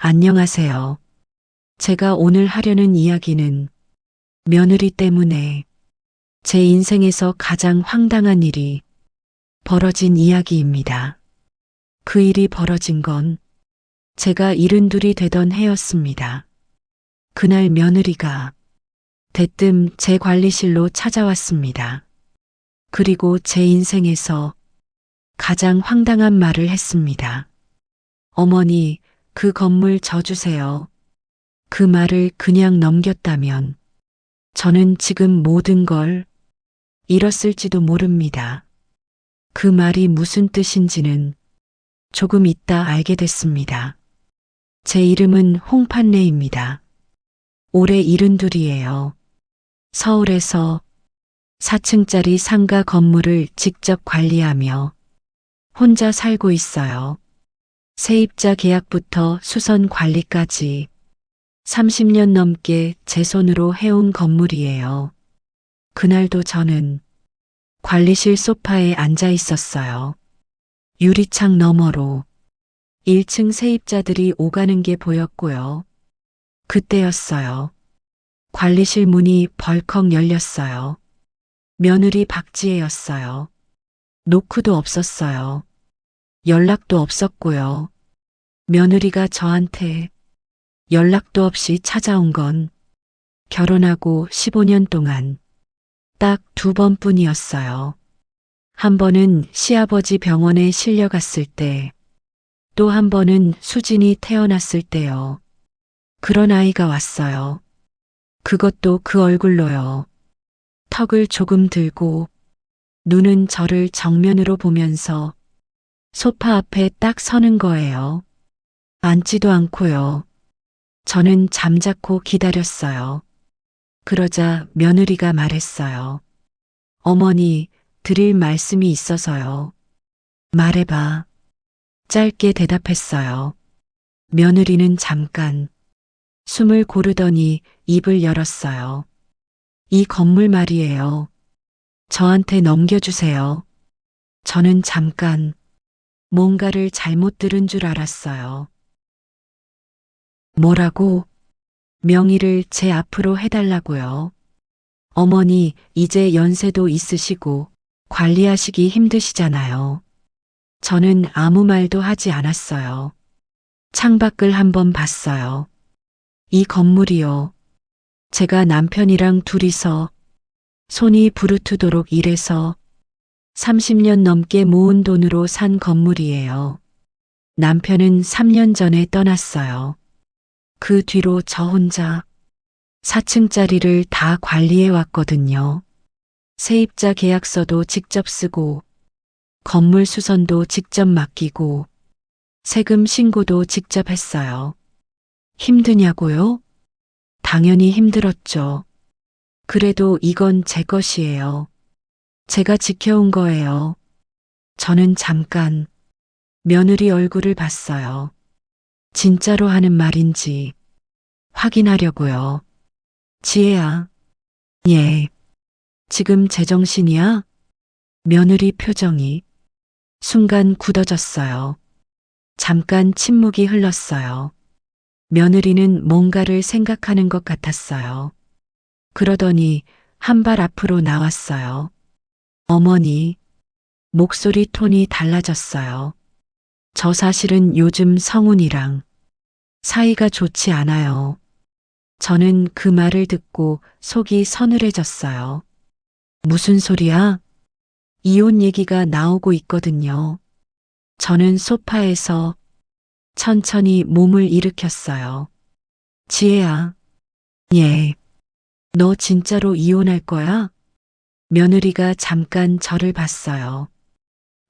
안녕하세요. 제가 오늘 하려는 이야기는 며느리 때문에 제 인생에서 가장 황당한 일이 벌어진 이야기입니다. 그 일이 벌어진 건 제가 72이 되던 해였습니다. 그날 며느리가 대뜸 제 관리실로 찾아왔습니다. 그리고 제 인생에서 가장 황당한 말을 했습니다. 어머니, 그 건물 져주세요. 그 말을 그냥 넘겼다면 저는 지금 모든 걸 잃었을지도 모릅니다. 그 말이 무슨 뜻인지는 조금 있다 알게 됐습니다. 제 이름은 홍판래입니다. 올해 72이에요. 서울에서 4층짜리 상가 건물을 직접 관리하며 혼자 살고 있어요. 세입자 계약부터 수선 관리까지 30년 넘게 제 손으로 해온 건물이에요. 그날도 저는 관리실 소파에 앉아 있었어요. 유리창 너머로 1층 세입자들이 오가는 게 보였고요. 그때였어요. 관리실 문이 벌컥 열렸어요. 며느리 박지혜였어요. 노크도 없었어요. 연락도 없었고요. 며느리가 저한테 연락도 없이 찾아온 건 결혼하고 15년 동안 딱 2번뿐이었어요. 한 번은 시아버지 병원에 실려갔을 때, 또 한 번은 수진이 태어났을 때요. 그런 아이가 왔어요. 그것도 그 얼굴로요. 턱을 조금 들고 눈은 저를 정면으로 보면서 소파 앞에 딱 서는 거예요. 앉지도 않고요. 저는 잠자코 기다렸어요. 그러자 며느리가 말했어요. 어머니, 드릴 말씀이 있어서요. 말해봐. 짧게 대답했어요. 며느리는 잠깐 숨을 고르더니 입을 열었어요. 이 건물 말이에요. 저한테 넘겨주세요. 저는 잠깐 뭔가를 잘못 들은 줄 알았어요. 뭐라고? 명의를 제 앞으로 해달라고요. 어머니, 이제 연세도 있으시고 관리하시기 힘드시잖아요. 저는 아무 말도 하지 않았어요. 창밖을 한번 봤어요. 이 건물이요. 제가 남편이랑 둘이서 손이 부르트도록 일해서 30년 넘게 모은 돈으로 산 건물이에요. 남편은 3년 전에 떠났어요. 그 뒤로 저 혼자 4층짜리를 다 관리해 왔거든요. 세입자 계약서도 직접 쓰고 건물 수선도 직접 맡기고 세금 신고도 직접 했어요. 힘드냐고요? 당연히 힘들었죠. 그래도 이건 제 것이에요. 제가 지켜온 거예요. 저는 잠깐 며느리 얼굴을 봤어요. 진짜로 하는 말인지 확인하려고요. 지혜야. 예. 지금 제정신이야? 며느리 표정이 순간 굳어졌어요. 잠깐 침묵이 흘렀어요. 며느리는 뭔가를 생각하는 것 같았어요. 그러더니 한 발 앞으로 나왔어요. 어머니, 목소리 톤이 달라졌어요. 저 사실은 요즘 성훈이랑 사이가 좋지 않아요. 저는 그 말을 듣고 속이 서늘해졌어요. 무슨 소리야? 이혼 얘기가 나오고 있거든요. 저는 소파에서 천천히 몸을 일으켰어요. 지혜야. 예. 너 진짜로 이혼할 거야? 며느리가 잠깐 저를 봤어요.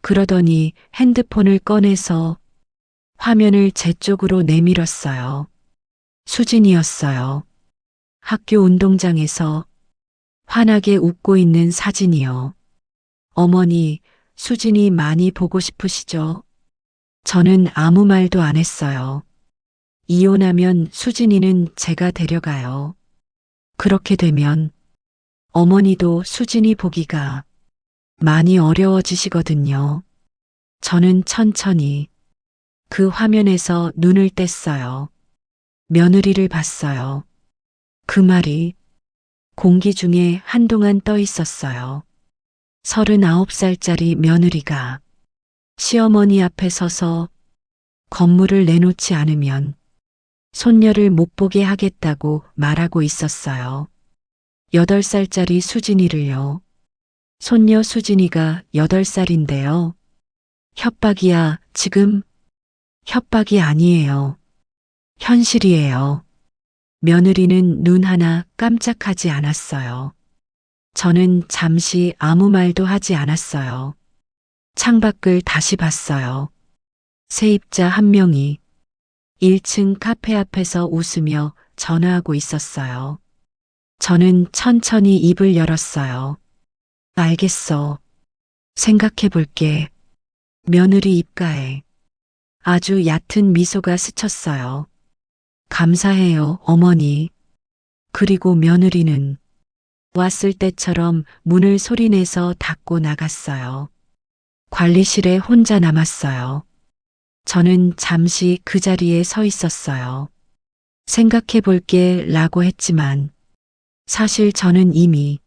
그러더니 핸드폰을 꺼내서 화면을 제 쪽으로 내밀었어요. 수진이었어요. 학교 운동장에서 환하게 웃고 있는 사진이요. 어머니, 수진이 많이 보고 싶으시죠? 저는 아무 말도 안 했어요. 이혼하면 수진이는 제가 데려가요. 그렇게 되면 어머니도 수진이 보기가 많이 어려워지시거든요. 저는 천천히 그 화면에서 눈을 뗐어요. 며느리를 봤어요. 그 말이 공기 중에 한동안 떠 있었어요. 39살짜리 며느리가 시어머니 앞에 서서 건물을 내놓지 않으면 손녀를 못 보게 하겠다고 말하고 있었어요. 8살짜리 수진이를요. 손녀 수진이가 8살인데요. 협박이야, 지금? 협박이 아니에요. 현실이에요. 며느리는 눈 하나 깜짝하지 않았어요. 저는 잠시 아무 말도 하지 않았어요. 창밖을 다시 봤어요. 세입자 한 명이 1층 카페 앞에서 웃으며 전화하고 있었어요. 저는 천천히 입을 열었어요. 알겠어. 생각해 볼게. 며느리 입가에 아주 얕은 미소가 스쳤어요. 감사해요, 어머니. 그리고 며느리는 왔을 때처럼 문을 소리내서 닫고 나갔어요. 관리실에 혼자 남았어요. 저는 잠시 그 자리에 서 있었어요. 생각해 볼게 라고 했지만 사실 저는 이미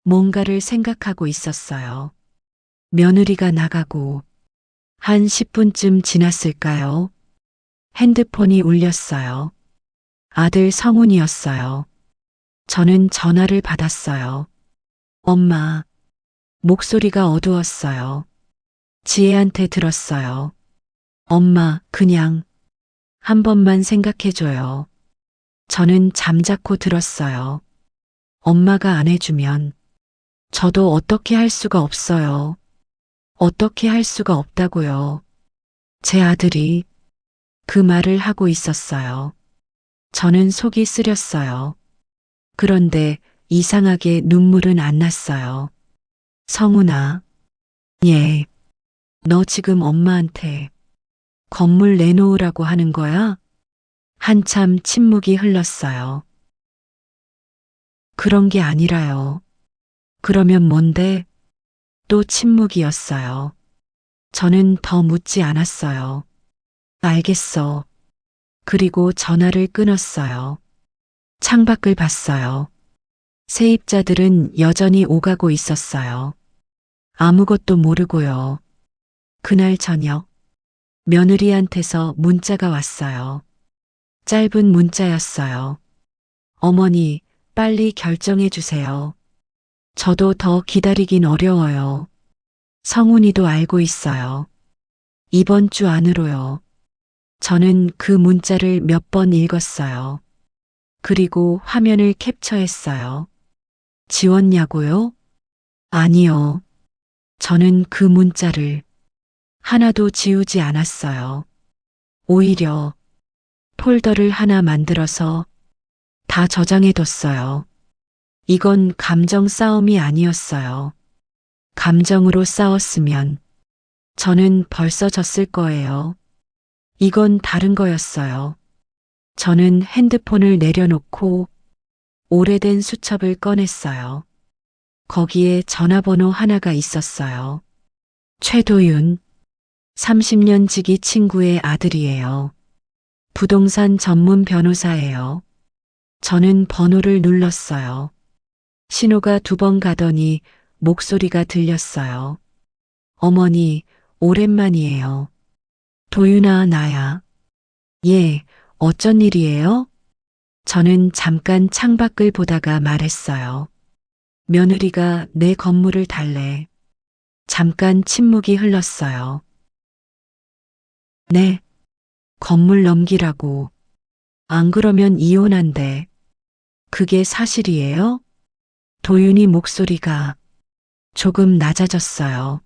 뭔가를 생각하고 있었어요. 며느리가 나가고 한 10분쯤 지났을까요? 핸드폰이 울렸어요. 아들 성훈이었어요. 저는 전화를 받았어요. 엄마, 목소리가 어두웠어요. 지혜한테 들었어요. 엄마, 그냥 한 번만 생각해줘요. 저는 잠자코 들었어요. 엄마가 안 해주면 저도 어떻게 할 수가 없어요. 어떻게 할 수가 없다고요. 제 아들이 그 말을 하고 있었어요. 저는 속이 쓰렸어요. 그런데 이상하게 눈물은 안 났어요. 성훈아, 예, 너 지금 엄마한테 건물 내놓으라고 하는 거야? 한참 침묵이 흘렀어요. 그런 게 아니라요. 그러면 뭔데? 또 침묵이었어요. 저는 더 묻지 않았어요. 알겠어. 그리고 전화를 끊었어요. 창밖을 봤어요. 세입자들은 여전히 오가고 있었어요. 아무것도 모르고요. 그날 저녁, 며느리한테서 문자가 왔어요. 짧은 문자였어요. 어머니, 빨리 결정해 주세요. 저도 더 기다리긴 어려워요. 성훈이도 알고 있어요. 이번 주 안으로요. 저는 그 문자를 몇 번 읽었어요. 그리고 화면을 캡처했어요. 지웠냐고요? 아니요. 저는 그 문자를 하나도 지우지 않았어요. 오히려 폴더를 하나 만들어서 다 저장해뒀어요. 이건 감정 싸움이 아니었어요. 감정으로 싸웠으면 저는 벌써 졌을 거예요. 이건 다른 거였어요. 저는 핸드폰을 내려놓고 오래된 수첩을 꺼냈어요. 거기에 전화번호 하나가 있었어요. 최도윤, 30년 지기 친구의 아들이에요. 부동산 전문 변호사예요. 저는 번호를 눌렀어요. 신호가 2번 가더니 목소리가 들렸어요. 어머니, 오랜만이에요. 도윤아, 나야. 예, 어쩐 일이에요? 저는 잠깐 창밖을 보다가 말했어요. 며느리가 내 건물을 달래. 잠깐 침묵이 흘렀어요. 네, 건물 넘기라고. 안 그러면 이혼한대. 그게 사실이에요? 도윤이 목소리가 조금 낮아졌어요.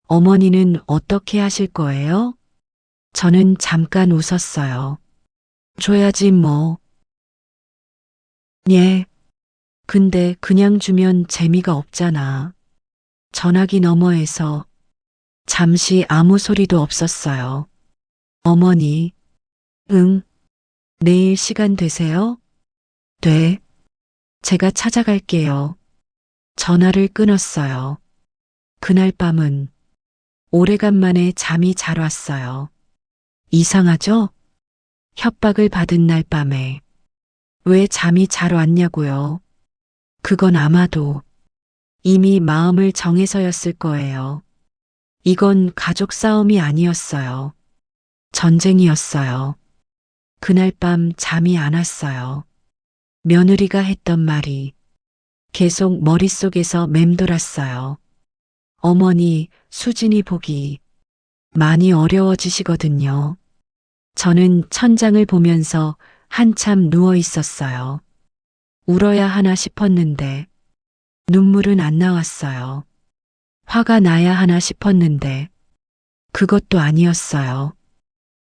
어머니는 어떻게 하실 거예요? 저는 잠깐 웃었어요. 줘야지 뭐. 예. 근데 그냥 주면 재미가 없잖아. 전화기 너머에서 잠시 아무 소리도 없었어요. 어머니, 응, 내일 시간 되세요? 돼. 제가 찾아갈게요. 전화를 끊었어요. 그날 밤은 오래간만에 잠이 잘 왔어요. 이상하죠? 협박을 받은 날 밤에 왜 잠이 잘 왔냐고요. 그건 아마도 이미 마음을 정해서였을 거예요. 이건 가족 싸움이 아니었어요. 전쟁이었어요. 그날 밤 잠이 안 왔어요. 며느리가 했던 말이 계속 머릿속에서 맴돌았어요. 어머니, 수진이 보기 많이 어려워지시거든요. 저는 천장을 보면서 한참 누워 있었어요. 울어야 하나 싶었는데 눈물은 안 나왔어요. 화가 나야 하나 싶었는데 그것도 아니었어요.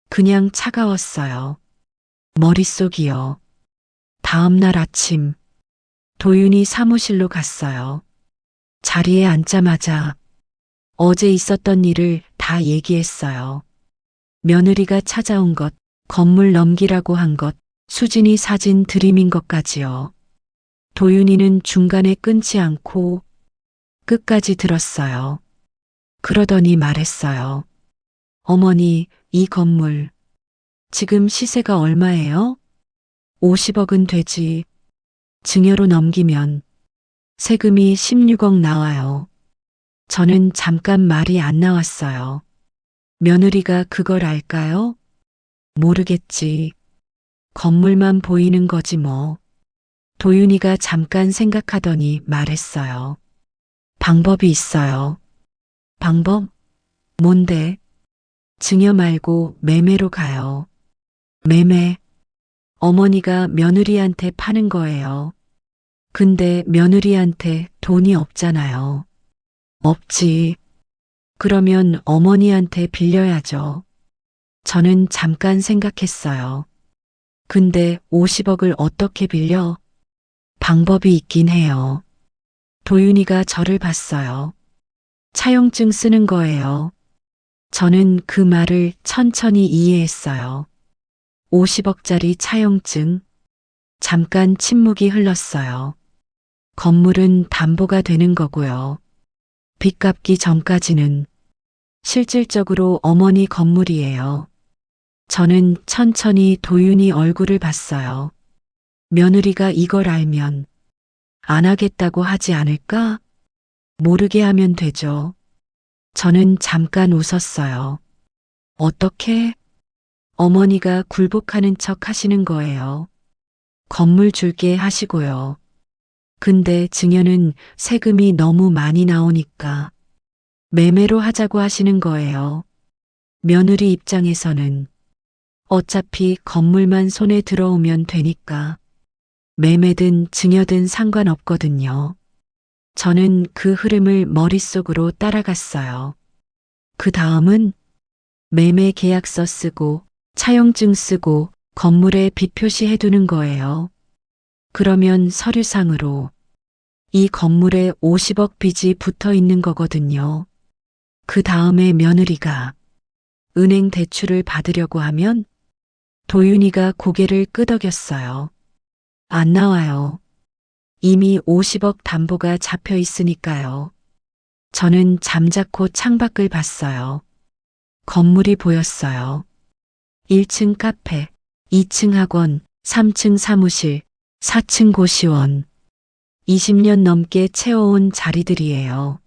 그냥 차가웠어요. 머릿속이요. 다음 날 아침 도윤이 사무실로 갔어요. 자리에 앉자마자 어제 있었던 일을 다 얘기했어요. 며느리가 찾아온 것, 건물 넘기라고 한 것, 수진이 사진 들이민 것까지요. 도윤이는 중간에 끊지 않고 끝까지 들었어요. 그러더니 말했어요. 어머니, 이 건물 지금 시세가 얼마예요? 50억은 되지. 증여로 넘기면 세금이 16억 나와요. 저는 잠깐 말이 안 나왔어요. 며느리가 그걸 알까요? 모르겠지. 건물만 보이는 거지 뭐. 도윤이가 잠깐 생각하더니 말했어요. 방법이 있어요. 방법? 뭔데? 증여 말고 매매로 가요. 매매. 어머니가 며느리한테 파는 거예요. 근데 며느리한테 돈이 없잖아요. 없지. 그러면 어머니한테 빌려야죠. 저는 잠깐 생각했어요. 근데 50억을 어떻게 빌려? 방법이 있긴 해요. 도윤이가 저를 봤어요. 차용증 쓰는 거예요. 저는 그 말을 천천히 이해했어요. 50억짜리 차용증. 잠깐 침묵이 흘렀어요. 건물은 담보가 되는 거고요. 빚 갚기 전까지는 실질적으로 어머니 건물이에요. 저는 천천히 도윤이 얼굴을 봤어요. 며느리가 이걸 알면 안 하겠다고 하지 않을까? 모르게 하면 되죠. 저는 잠깐 웃었어요. 어떻게? 어머니가 굴복하는 척 하시는 거예요. 건물 줄게 하시고요. 근데 증여는 세금이 너무 많이 나오니까 매매로 하자고 하시는 거예요. 며느리 입장에서는 어차피 건물만 손에 들어오면 되니까 매매든 증여든 상관없거든요. 저는 그 흐름을 머릿속으로 따라갔어요. 그 다음은 매매 계약서 쓰고 차용증 쓰고 건물에 빚 표시해두는 거예요. 그러면 서류상으로 이 건물에 50억 빚이 붙어 있는 거거든요. 그 다음에 며느리가 은행 대출을 받으려고 하면 도윤이가 고개를 끄덕였어요. 안 나와요. 이미 50억 담보가 잡혀 있으니까요. 저는 잠자코 창밖을 봤어요. 건물이 보였어요. 1층 카페, 2층 학원, 3층 사무실, 4층 고시원. 20년 넘게 채워온 자리들이에요.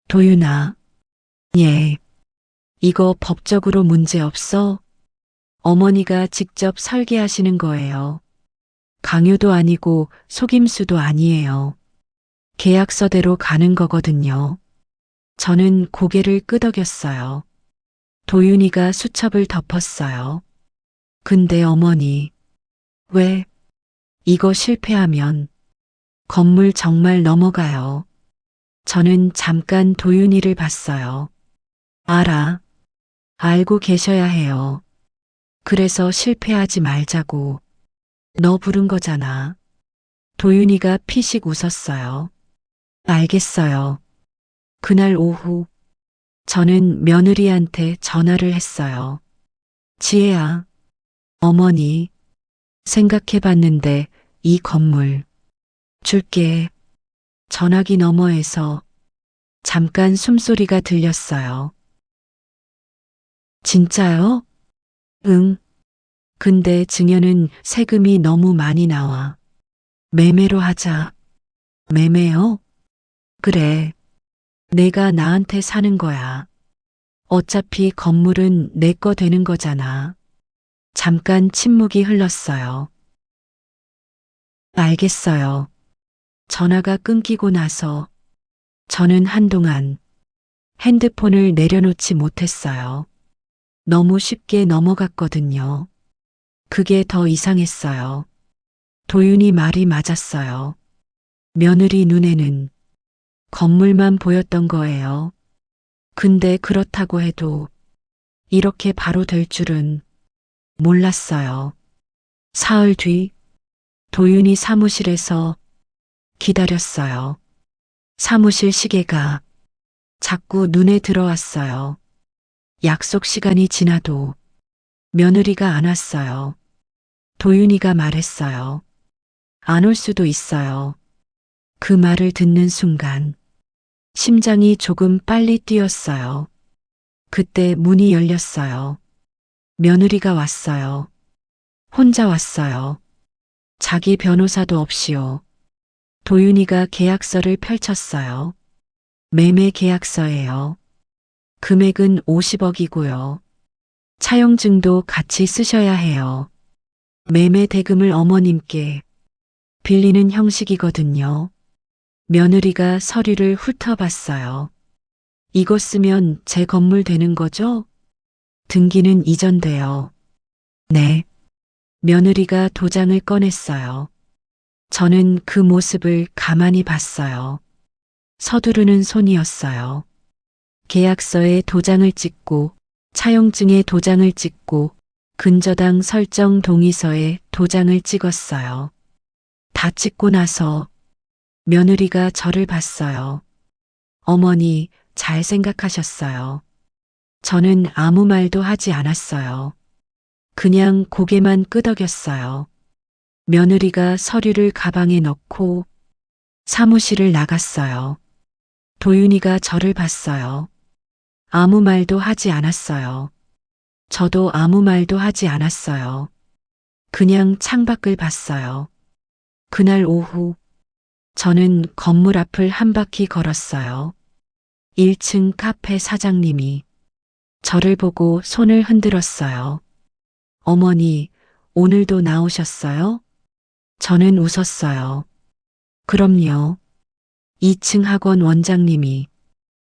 도윤아. 예. 이거 법적으로 문제 없어? 어머니가 직접 설계하시는 거예요. 강요도 아니고 속임수도 아니에요. 계약서대로 가는 거거든요. 저는 고개를 끄덕였어요. 도윤이가 수첩을 덮었어요. 근데 어머니, 왜? 이거 실패하면 건물 정말 넘어가요. 저는 잠깐 도윤이를 봤어요. 알아. 알고 계셔야 해요. 그래서 실패하지 말자고. 너 부른 거잖아. 도윤이가 피식 웃었어요. 알겠어요. 그날 오후 저는 며느리한테 전화를 했어요. 지혜야, 어머니, 생각해봤는데 이 건물 줄게. 전화기 너머에서 잠깐 숨소리가 들렸어요. 진짜요? 응. 근데 증여는 세금이 너무 많이 나와. 매매로 하자. 매매요? 그래. 내가 나한테 사는 거야. 어차피 건물은 내 거 되는 거잖아. 잠깐 침묵이 흘렀어요. 알겠어요. 전화가 끊기고 나서 저는 한동안 핸드폰을 내려놓지 못했어요. 너무 쉽게 넘어갔거든요. 그게 더 이상했어요. 도윤이 말이 맞았어요. 며느리 눈에는 건물만 보였던 거예요. 근데 그렇다고 해도 이렇게 바로 될 줄은 몰랐어요. 사흘 뒤 도윤이 사무실에서 기다렸어요. 사무실 시계가 자꾸 눈에 들어왔어요. 약속 시간이 지나도 며느리가 안 왔어요. 도윤이가 말했어요. 안 올 수도 있어요. 그 말을 듣는 순간 심장이 조금 빨리 뛰었어요. 그때 문이 열렸어요. 며느리가 왔어요. 혼자 왔어요. 자기 변호사도 없이요. 도윤이가 계약서를 펼쳤어요. 매매 계약서예요. 금액은 50억이고요. 차용증도 같이 쓰셔야 해요. 매매 대금을 어머님께 빌리는 형식이거든요. 며느리가 서류를 훑어봤어요. 이거 쓰면 제 건물 되는 거죠? 등기는 이전돼요. 네. 며느리가 도장을 꺼냈어요. 저는 그 모습을 가만히 봤어요. 서두르는 손이었어요. 계약서에 도장을 찍고 차용증에 도장을 찍고 근저당 설정 동의서에 도장을 찍었어요. 다 찍고 나서 며느리가 저를 봤어요. 어머니, 잘 생각하셨어요. 저는 아무 말도 하지 않았어요. 그냥 고개만 끄덕였어요. 며느리가 서류를 가방에 넣고 사무실을 나갔어요. 도윤이가 저를 봤어요. 아무 말도 하지 않았어요. 저도 아무 말도 하지 않았어요. 그냥 창밖을 봤어요. 그날 오후 저는 건물 앞을 한 바퀴 걸었어요. 1층 카페 사장님이 저를 보고 손을 흔들었어요. 어머니, 오늘도 나오셨어요? 저는 웃었어요. 그럼요. 2층 학원 원장님이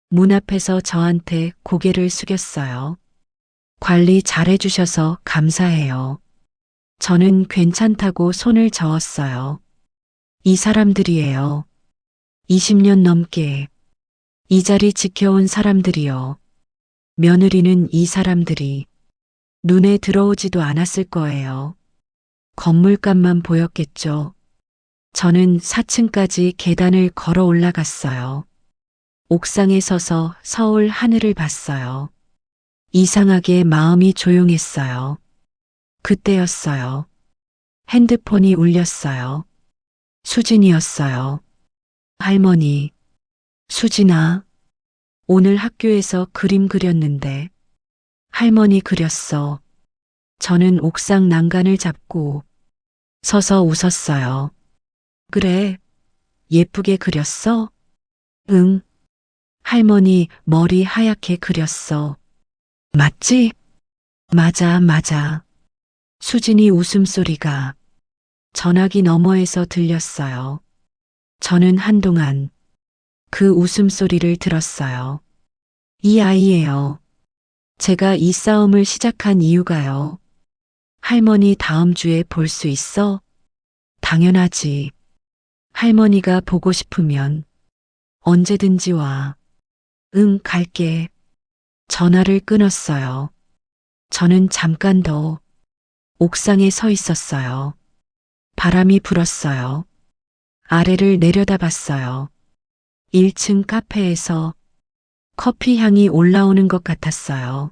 문 앞에서 저한테 고개를 숙였어요. 관리 잘해주셔서 감사해요. 저는 괜찮다고 손을 저었어요. 이 사람들이에요. 20년 넘게 이 자리 지켜온 사람들이요. 며느리는 이 사람들이 눈에 들어오지도 않았을 거예요. 건물값만 보였겠죠. 저는 4층까지 계단을 걸어 올라갔어요. 옥상에 서서 서울 하늘을 봤어요. 이상하게 마음이 조용했어요. 그때였어요. 핸드폰이 울렸어요. 수진이었어요. 할머니, 수진아, 오늘 학교에서 그림 그렸는데 할머니 그렸어. 저는 옥상 난간을 잡고 서서 웃었어요. 그래, 예쁘게 그렸어? 응. 할머니 머리 하얗게 그렸어. 맞지? 맞아, 맞아. 수진이 웃음소리가 전화기 너머에서 들렸어요. 저는 한동안 그 웃음소리를 들었어요. 이 아이예요. 제가 이 싸움을 시작한 이유가요. 할머니 다음 주에 볼 수 있어? 당연하지. 할머니가 보고 싶으면 언제든지 와. 응, 갈게. 전화를 끊었어요. 저는 잠깐 더 옥상에 서 있었어요. 바람이 불었어요. 아래를 내려다봤어요. 1층 카페에서 커피 향이 올라오는 것 같았어요.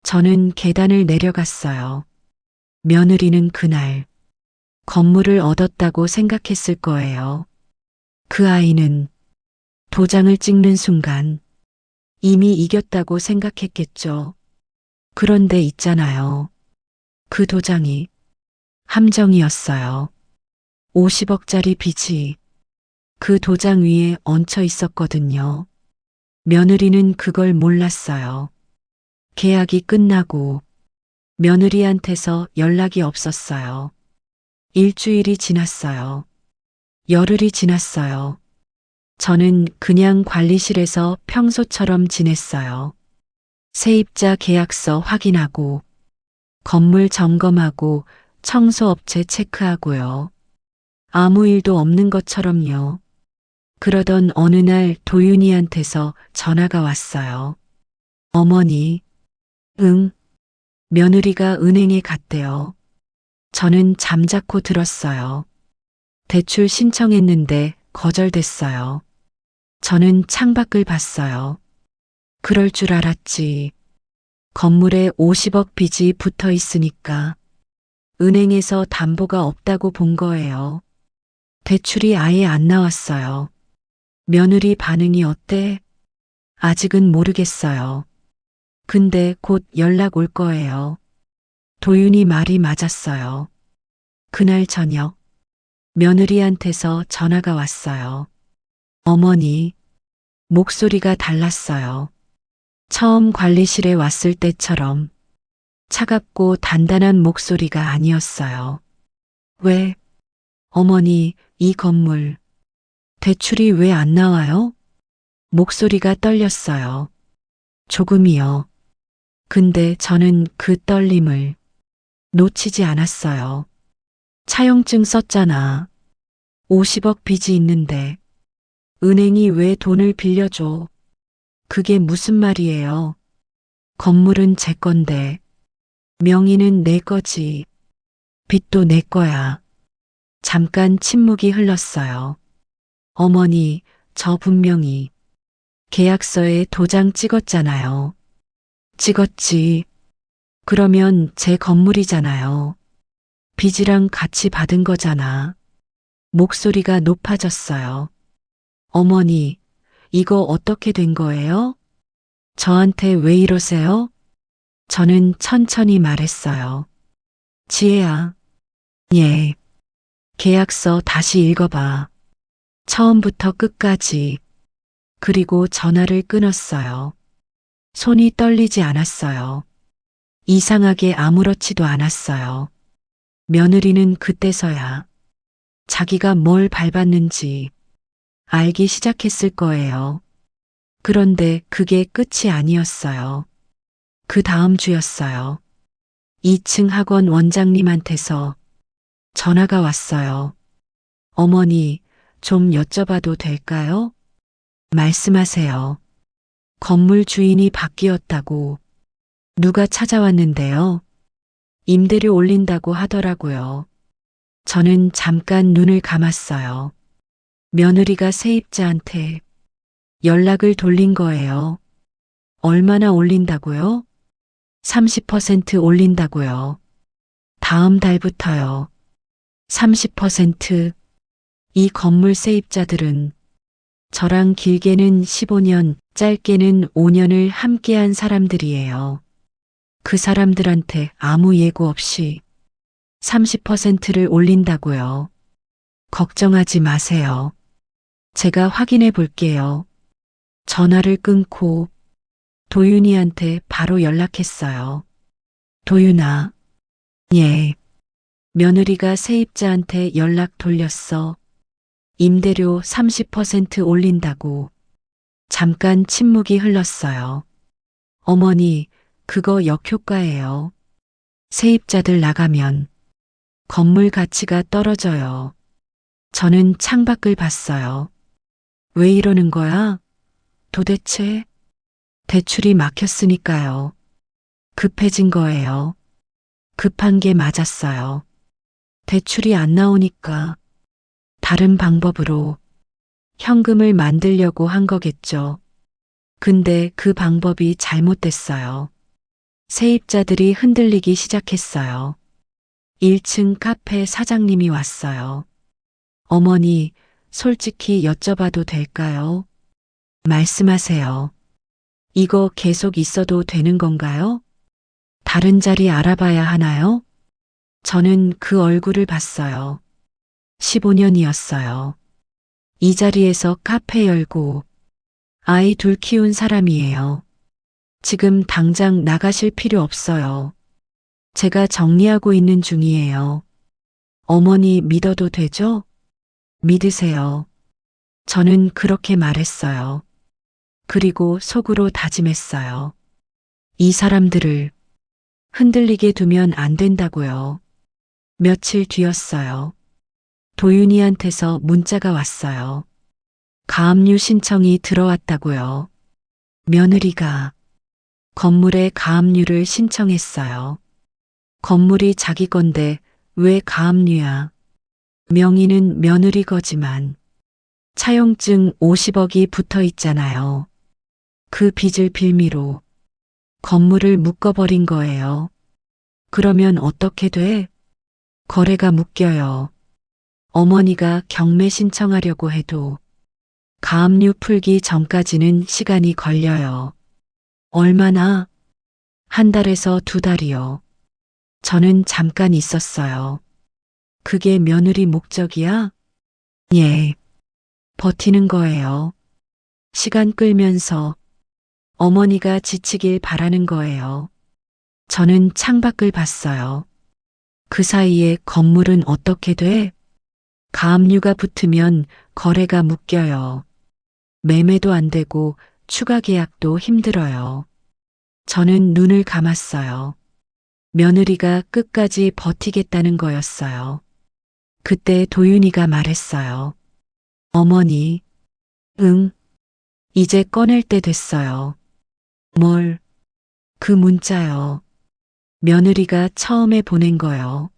저는 계단을 내려갔어요. 며느리는 그날 건물을 얻었다고 생각했을 거예요. 그 아이는 도장을 찍는 순간 이미 이겼다고 생각했겠죠. 그런데 있잖아요. 그 도장이 함정이었어요. 50억짜리 빚이 그 도장 위에 얹혀 있었거든요. 며느리는 그걸 몰랐어요. 계약이 끝나고 며느리한테서 연락이 없었어요. 일주일이 지났어요. 열흘이 지났어요. 저는 그냥 관리실에서 평소처럼 지냈어요. 세입자 계약서 확인하고, 건물 점검하고, 청소업체 체크하고요. 아무 일도 없는 것처럼요. 그러던 어느 날 도윤이한테서 전화가 왔어요. 어머니, 응, 며느리가 은행에 갔대요. 저는 잠자코 들었어요. 대출 신청했는데 거절됐어요. 저는 창밖을 봤어요. 그럴 줄 알았지. 건물에 50억 빚이 붙어 있으니까 은행에서 담보가 없다고 본 거예요. 대출이 아예 안 나왔어요. 며느리 반응이 어때? 아직은 모르겠어요. 근데 곧 연락 올 거예요. 도윤이 말이 맞았어요. 그날 저녁 며느리한테서 전화가 왔어요. 어머니, 목소리가 달랐어요. 처음 관리실에 왔을 때처럼 차갑고 단단한 목소리가 아니었어요. 왜, 어머니, 이 건물, 대출이 왜 안 나와요? 목소리가 떨렸어요. 조금이요. 근데 저는 그 떨림을 놓치지 않았어요. 차용증 썼잖아. 50억 빚이 있는데 은행이 왜 돈을 빌려줘? 그게 무슨 말이에요? 건물은 제 건데 명의는 내 거지. 빚도 내 거야. 잠깐 침묵이 흘렀어요. 어머니, 저 분명히 계약서에 도장 찍었잖아요. 찍었지. 그러면 제 건물이잖아요. 빚이랑 같이 받은 거잖아. 목소리가 높아졌어요. 어머니, 이거 어떻게 된 거예요? 저한테 왜 이러세요? 저는 천천히 말했어요. 지혜야. 예. 계약서 다시 읽어봐. 처음부터 끝까지. 그리고 전화를 끊었어요. 손이 떨리지 않았어요. 이상하게 아무렇지도 않았어요. 며느리는 그때서야 자기가 뭘 밟았는지 알기 시작했을 거예요. 그런데 그게 끝이 아니었어요. 그 다음 주였어요. 2층 학원 원장님한테서 전화가 왔어요. 어머니, 좀 여쭤봐도 될까요? 말씀하세요. 건물 주인이 바뀌었다고 누가 찾아왔는데요. 임대료 올린다고 하더라고요. 저는 잠깐 눈을 감았어요. 며느리가 세입자한테 연락을 돌린 거예요. 얼마나 올린다고요? 30% 올린다고요. 다음 달부터요. 30%. 이 건물 세입자들은 저랑 길게는 15년, 짧게는 5년을 함께한 사람들이에요. 그 사람들한테 아무 예고 없이 30%를 올린다고요. 걱정하지 마세요. 제가 확인해 볼게요. 전화를 끊고 도윤이한테 바로 연락했어요. 도윤아. 예. 며느리가 세입자한테 연락 돌렸어. 임대료 30% 올린다고. 잠깐 침묵이 흘렀어요. 어머니, 그거 역효과예요. 세입자들 나가면 건물 가치가 떨어져요. 저는 창밖을 봤어요. 왜 이러는 거야? 도대체? 대출이 막혔으니까요. 급해진 거예요. 급한 게 맞았어요. 대출이 안 나오니까 다른 방법으로 현금을 만들려고 한 거겠죠. 근데 그 방법이 잘못됐어요. 세입자들이 흔들리기 시작했어요. 1층 카페 사장님이 왔어요. 어머니, 솔직히 여쭤봐도 될까요? 말씀하세요. 이거 계속 있어도 되는 건가요? 다른 자리 알아봐야 하나요? 저는 그 얼굴을 봤어요. 15년이었어요. 이 자리에서 카페 열고 아이 둘 키운 사람이에요. 지금 당장 나가실 필요 없어요. 제가 정리하고 있는 중이에요. 어머니 믿어도 되죠? 믿으세요. 저는 그렇게 말했어요. 그리고 속으로 다짐했어요. 이 사람들을 흔들리게 두면 안 된다고요. 며칠 뒤였어요. 도윤이한테서 문자가 왔어요. 가압류 신청이 들어왔다고요. 며느리가 건물에 가압류를 신청했어요. 건물이 자기 건데 왜 가압류야? 명의는 며느리 거지만 차용증 50억이 붙어 있잖아요. 그 빚을 빌미로 건물을 묶어버린 거예요. 그러면 어떻게 돼? 거래가 묶여요. 어머니가 경매 신청하려고 해도 가압류 풀기 전까지는 시간이 걸려요. 얼마나? 한 달에서 두 달이요. 저는 잠깐 있었어요. 그게 며느리 목적이야? 예. 버티는 거예요. 시간 끌면서 어머니가 지치길 바라는 거예요. 저는 창밖을 봤어요. 그 사이에 건물은 어떻게 돼? 가압류가 붙으면 거래가 묶여요. 매매도 안 되고 추가 계약도 힘들어요. 저는 눈을 감았어요. 며느리가 끝까지 버티겠다는 거였어요. 그때 도윤이가 말했어요. 어머니, 응, 이제 꺼낼 때 됐어요. 뭘? 그 문자요. 며느리가 처음에 보낸 거요.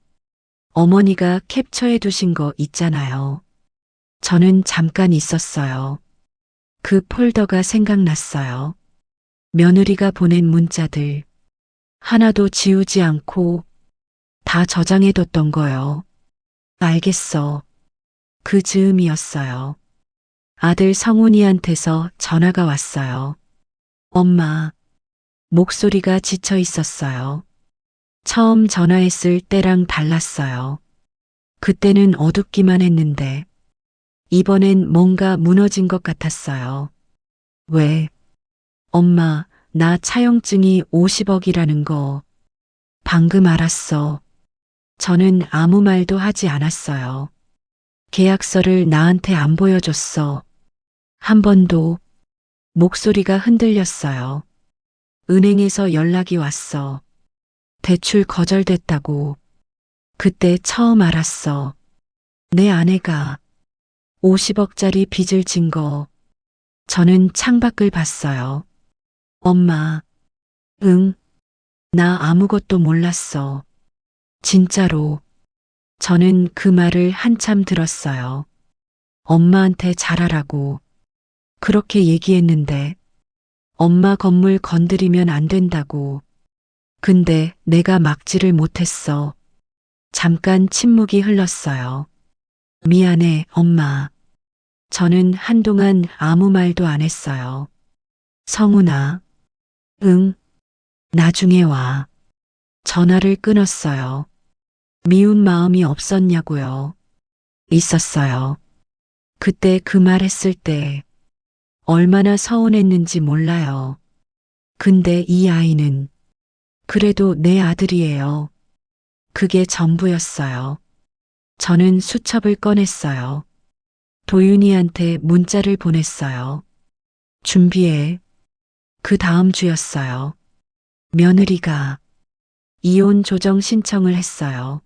어머니가 캡처해 두신 거 있잖아요. 저는 잠깐 있었어요. 그 폴더가 생각났어요. 며느리가 보낸 문자들. 하나도 지우지 않고 다 저장해 뒀던 거요. 알겠어. 그 즈음이었어요. 아들 성훈이한테서 전화가 왔어요. 엄마. 목소리가 지쳐 있었어요. 처음 전화했을 때랑 달랐어요. 그때는 어둡기만 했는데 이번엔 뭔가 무너진 것 같았어요. 왜? 엄마, 나 차용증이 50억이라는 거 방금 알았어. 저는 아무 말도 하지 않았어요. 계약서를 나한테 안 보여줬어. 한 번도. 목소리가 흔들렸어요. 은행에서 연락이 왔어. 대출 거절됐다고. 그때 처음 알았어. 내 아내가 50억짜리 빚을 진 거. 저는 창밖을 봤어요. 엄마, 응, 나 아무것도 몰랐어. 진짜로. 저는 그 말을 한참 들었어요. 엄마한테 잘하라고. 그렇게 얘기했는데 엄마 건물 건드리면 안 된다고. 근데 내가 막지를 못했어. 잠깐 침묵이 흘렀어요. 미안해, 엄마. 저는 한동안 아무 말도 안 했어요. 성훈아. 응, 나중에 와. 전화를 끊었어요. 미운 마음이 없었냐고요. 있었어요. 그때 그 말 했을 때 얼마나 서운했는지 몰라요. 근데 이 아이는 그래도 내 아들이에요. 그게 전부였어요. 저는 수첩을 꺼냈어요. 도윤이한테 문자를 보냈어요. 준비해. 그 다음 주였어요. 며느리가 이혼 조정 신청을 했어요.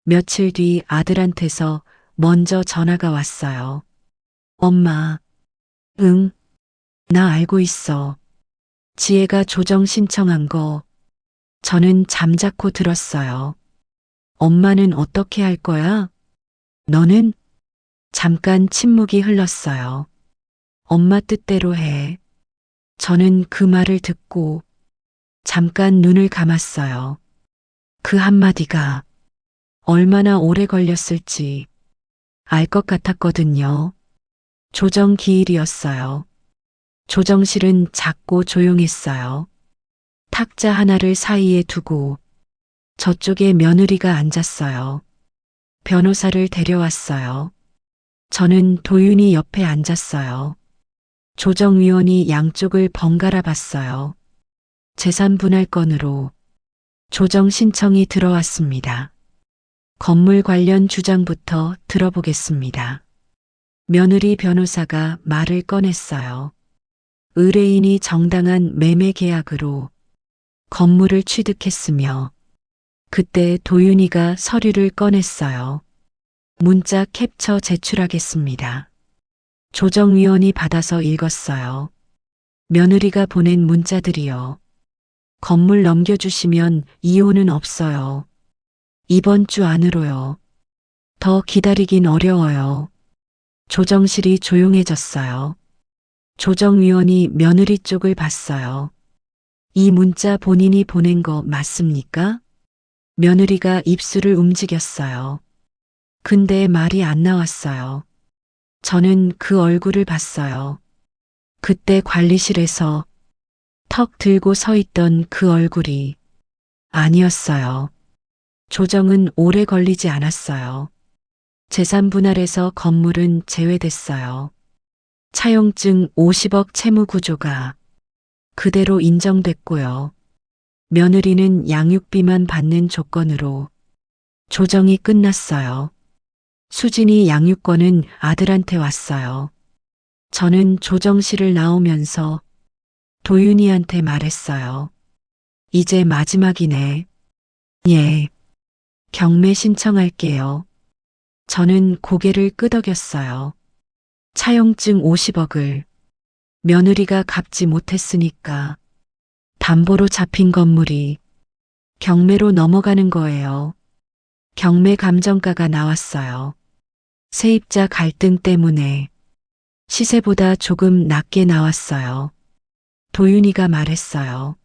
며칠 뒤 아들한테서 먼저 전화가 왔어요. 엄마, 응, 나 알고 있어. 지혜가 조정 신청한 거. 저는 잠자코 들었어요. 엄마는 어떻게 할 거야? 너는? 잠깐 침묵이 흘렀어요. 엄마 뜻대로 해. 저는 그 말을 듣고 잠깐 눈을 감았어요. 그 한마디가 얼마나 오래 걸렸을지 알 것 같았거든요. 조정 기일이었어요. 조정실은 작고 조용했어요. 탁자 하나를 사이에 두고 저쪽에 며느리가 앉았어요. 변호사를 데려왔어요. 저는 도윤이 옆에 앉았어요. 조정위원이 양쪽을 번갈아 봤어요. 재산 분할 건으로 조정 신청이 들어왔습니다. 건물 관련 주장부터 들어보겠습니다. 며느리 변호사가 말을 꺼냈어요. 의뢰인이 정당한 매매 계약으로 건물을 취득했으며 그때 도윤이가 서류를 꺼냈어요. 문자 캡처 제출하겠습니다. 조정위원이 받아서 읽었어요. 며느리가 보낸 문자들이요. 건물 넘겨주시면 이혼은 없어요. 이번 주 안으로요. 더 기다리긴 어려워요. 조정실이 조용해졌어요. 조정위원이 며느리 쪽을 봤어요. 이 문자 본인이 보낸 거 맞습니까? 며느리가 입술을 움직였어요. 근데 말이 안 나왔어요. 저는 그 얼굴을 봤어요. 그때 관리실에서 턱 들고 서 있던 그 얼굴이 아니었어요. 조정은 오래 걸리지 않았어요. 재산 분할에서 건물은 제외됐어요. 차용증 50억 채무 구조가 그대로 인정됐고요. 며느리는 양육비만 받는 조건으로 조정이 끝났어요. 수진이 양육권은 아들한테 왔어요. 저는 조정실을 나오면서 도윤이한테 말했어요. 이제 마지막이네. 예. 경매 신청할게요. 저는 고개를 끄덕였어요. 차용증 50억을 며느리가 갚지 못했으니까 담보로 잡힌 건물이 경매로 넘어가는 거예요. 경매 감정가가 나왔어요. 세입자 갈등 때문에 시세보다 조금 낮게 나왔어요. 도윤이가 말했어요.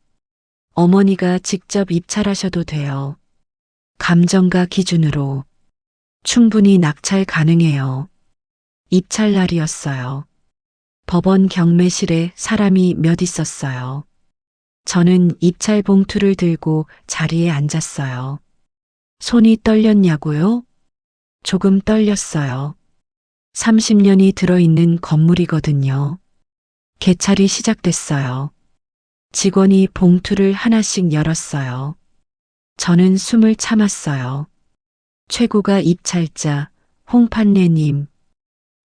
어머니가 직접 입찰하셔도 돼요. 감정가 기준으로 충분히 낙찰 가능해요. 입찰 날이었어요. 법원 경매실에 사람이 몇 있었어요. 저는 입찰 봉투를 들고 자리에 앉았어요. 손이 떨렸냐고요? 조금 떨렸어요. 30년이 들어있는 건물이거든요. 개찰이 시작됐어요. 직원이 봉투를 하나씩 열었어요. 저는 숨을 참았어요. 최고가 입찰자 홍판례님.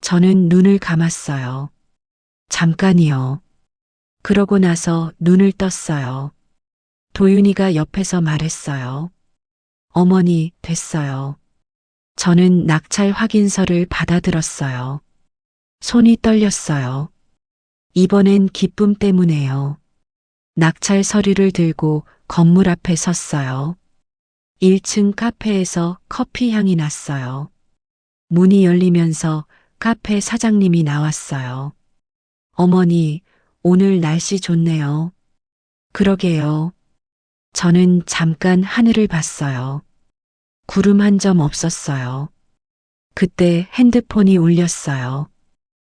저는 눈을 감았어요. 잠깐이요. 그러고 나서 눈을 떴어요. 도윤이가 옆에서 말했어요. 어머니, 됐어요. 저는 낙찰 확인서를 받아들었어요. 손이 떨렸어요. 이번엔 기쁨 때문에요. 낙찰 서류를 들고 건물 앞에 섰어요. 1층 카페에서 커피 향이 났어요. 문이 열리면서 카페 사장님이 나왔어요. 어머니, 오늘 날씨 좋네요. 그러게요. 저는 잠깐 하늘을 봤어요. 구름 한 점 없었어요. 그때 핸드폰이 울렸어요.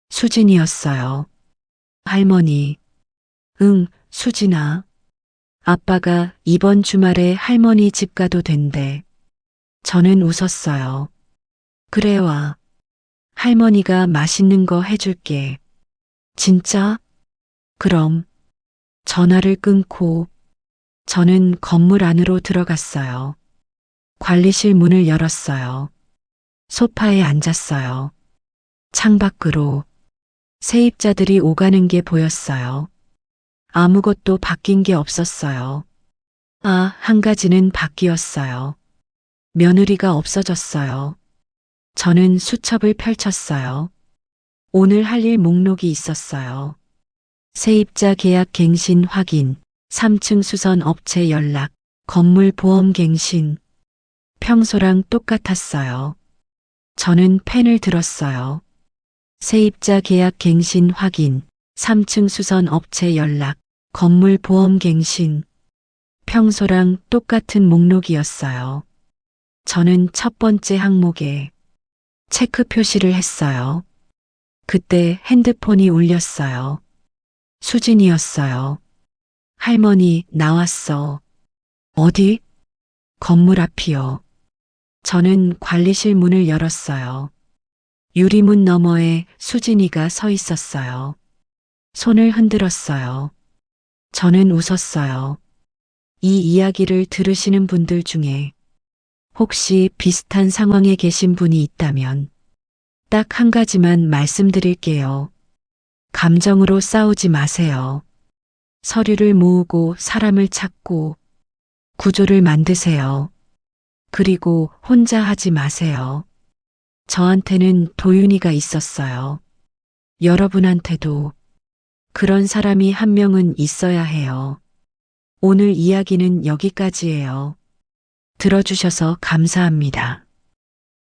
수진이었어요. 할머니. 응, 수진아. 아빠가 이번 주말에 할머니 집 가도 된대. 저는 웃었어요. 그래 와. 할머니가 맛있는 거 해줄게. 진짜? 그럼. 전화를 끊고 저는 건물 안으로 들어갔어요. 관리실 문을 열었어요. 소파에 앉았어요. 창밖으로 세입자들이 오가는 게 보였어요. 아무것도 바뀐 게 없었어요. 아, 한 가지는 바뀌었어요. 며느리가 없어졌어요. 저는 수첩을 펼쳤어요. 오늘 할 일 목록이 있었어요. 세입자 계약 갱신 확인, 3층 수선 업체 연락, 건물 보험 갱신. 평소랑 똑같았어요. 저는 펜을 들었어요. 세입자 계약 갱신 확인, 3층 수선 업체 연락, 건물 보험 갱신. 평소랑 똑같은 목록이었어요. 저는 첫 번째 항목에 체크 표시를 했어요. 그때 핸드폰이 울렸어요. 수진이었어요. 할머니, 나왔어. 어디? 건물 앞이요. 저는 관리실 문을 열었어요. 유리문 너머에 수진이가 서 있었어요. 손을 흔들었어요. 저는 웃었어요. 이 이야기를 들으시는 분들 중에 혹시 비슷한 상황에 계신 분이 있다면 딱 한 가지만 말씀드릴게요. 감정으로 싸우지 마세요. 서류를 모으고 사람을 찾고 구조를 만드세요. 그리고 혼자 하지 마세요. 저한테는 도윤이가 있었어요. 여러분한테도 그런 사람이 한 명은 있어야 해요. 오늘 이야기는 여기까지예요. 들어주셔서 감사합니다.